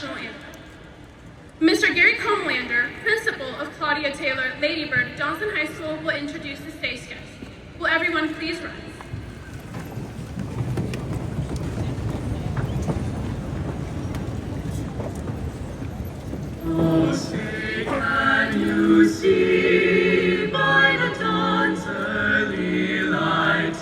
national anthem. Mr. Gary Comelander, principal of Claudia Taylor Lady Bird Johnson High School, will introduce the stage guests. Will everyone please rise? Oh, say can you see by the dawn's early light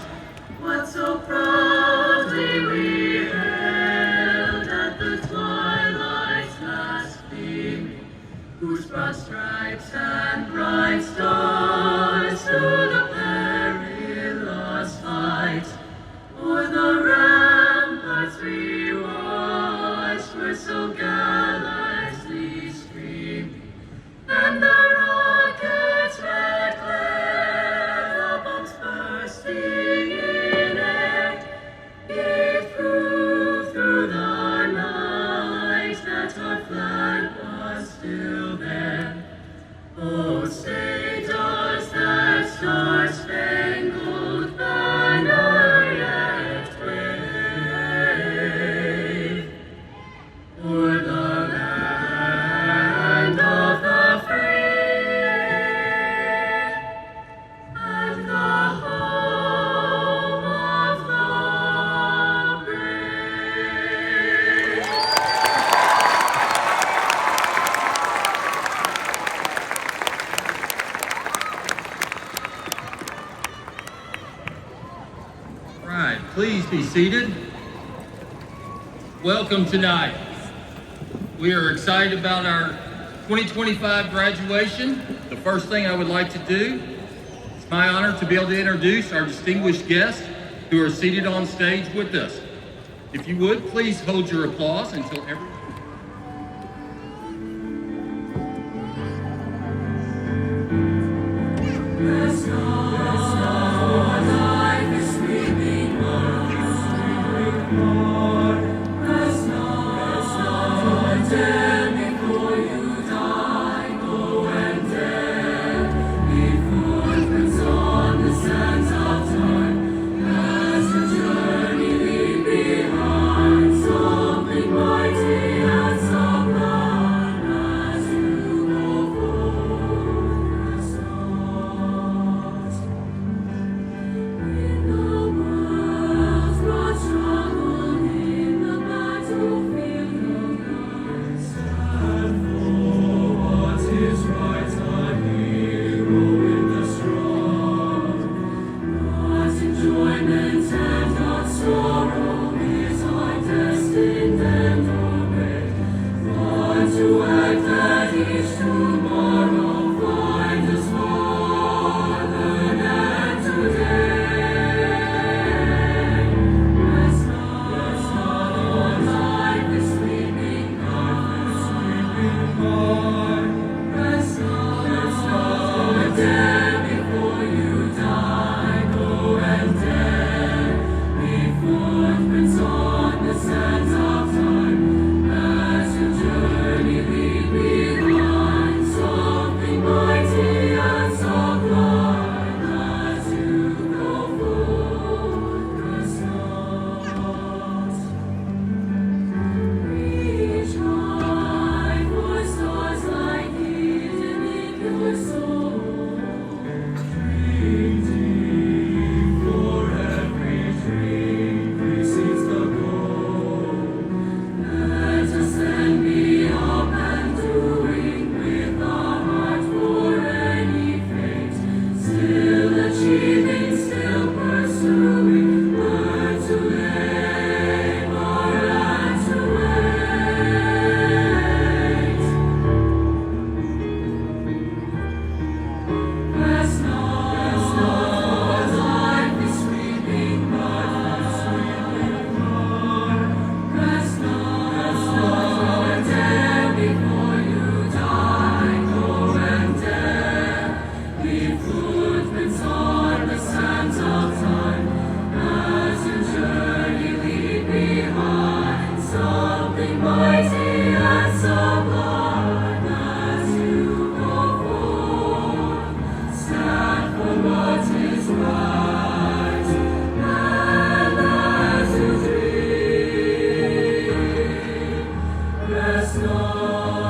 what so proudly we hailed at the twilight's last gleaming, whose broad stripes and bright stars through the perilous fight o'er the ramparts we watched were so gallantly streaming, and the rocket's red glare, the bombs bursting in air, gave proof through the night that our flag was still there. Oh, say does that star-spangled banner yet wave o'er the land of the free and the home of the brave? Right, please be seated. Welcome tonight. We are excited about our 2025 graduation. The first thing I would like to do, it's my honor to be able to introduce our distinguished guests who are seated on stage with us. If you would, please hold your applause until everyone. Before home.